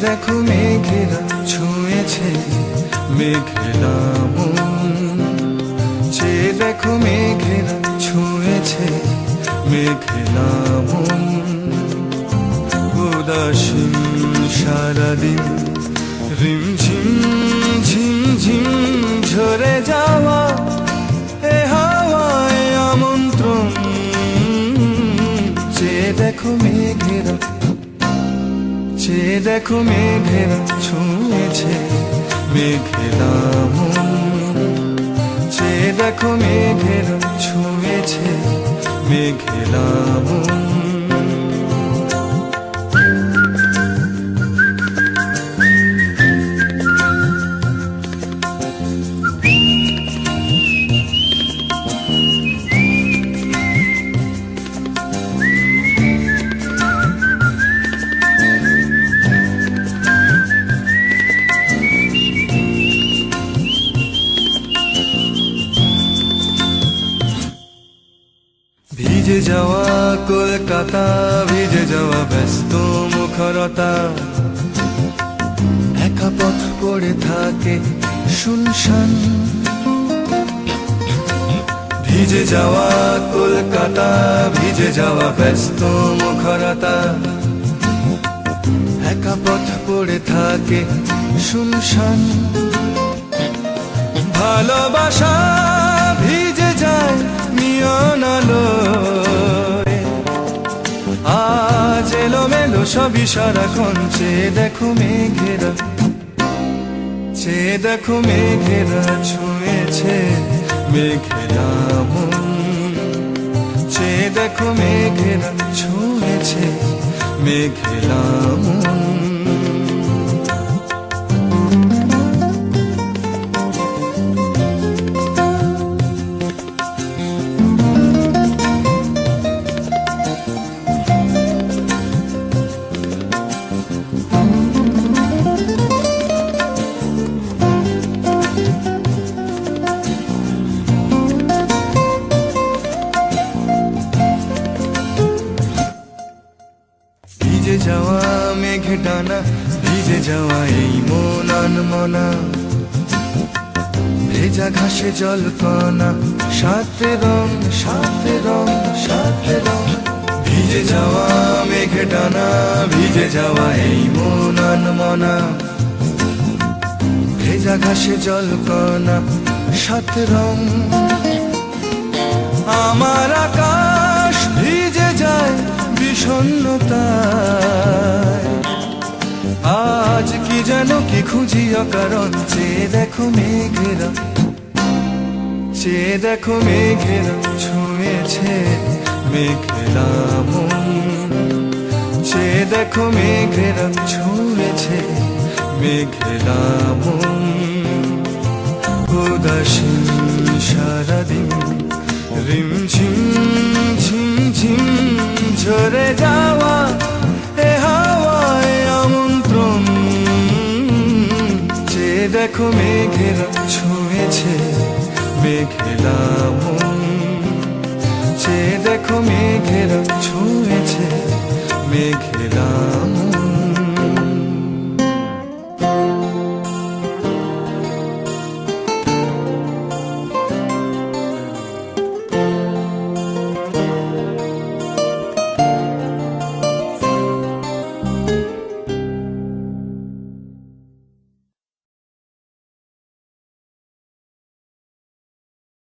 দেখো মেঘেরা ছুঁয়েছে মেঘেলা মন, চেয়ে দেখো মেঘেরা ছুঁয়েছে মেঘেলা মন। উদাসীন সারাদিন রিমঝিম ঝিমঝিম ঝরে যাওয়া এ হাওয়ায় আমন্ত্রণ। চেয়ে দেখো মেঘেরা, চেয়ে দেখো মেঘেরা ছুঁয়েছে মেঘেলা মন, চেয়ে দেখো মেঘেরা ছুঁয়েছে মেঘেলা মন। ভিজে যাওয়া কলকাতা, ভিজে যাওয়া ব্যস্ত মুখরতা, একা পথ পড়ে থাকে শুনশান। ভিজে যাওয়া কলকাতা, ভিজে যাওয়া ব্যস্ত মুখরতা, একা পথ পড়ে থাকে শুনশান। ভালোবাসা ভিজে যায় নিয়ন আলোয়, আজ এলোমেলো সবই সারাক্ষণ। চেয়ে দেখো মেঘেরা, চেয়ে দেখো মেঘেরা ছুঁয়েছে মেঘেলা মন, চেয়ে দেখো মেঘেরা ছুঁয়েছে মেঘেলা মন। ভিজে যাওয়া মেঘে ডানা, ভিজে যাওয়া এই মন আনমনা, ভেজা ঘাসে জলকণা, সাথে রং সাথে রং সাথে রং। ভিজে যাওয়া মেঘে ডানা, ভিজে যাওয়া এই মন আনমনা, ভেজা ঘাসে জলকণা, সাথে রং। আমার আকাশ ভিজে যায় বিষণ্ণতায়, আজ কি যেন কি খুঁজি অকারণ। চেয়ে দেখো মেঘেরা, চেয়ে দেখো মেঘেরা ছুঁয়েছে মেঘেলা মন, চেয়ে দেখো মেঘেরা ছুঁয়েছে মেঘেলা মন। উদাসীন সারাদিন রিমঝিম ঝিমঝিম ঝরে যাওয়া এ হাওয়ায় আমন্ত্রণ। চেয়ে দেখো মেঘেরা ছুঁয়েছে মেঘেলা মন, চেয়ে দেখো মেঘেরা ছুঁয়েছে মেঘেলা মন।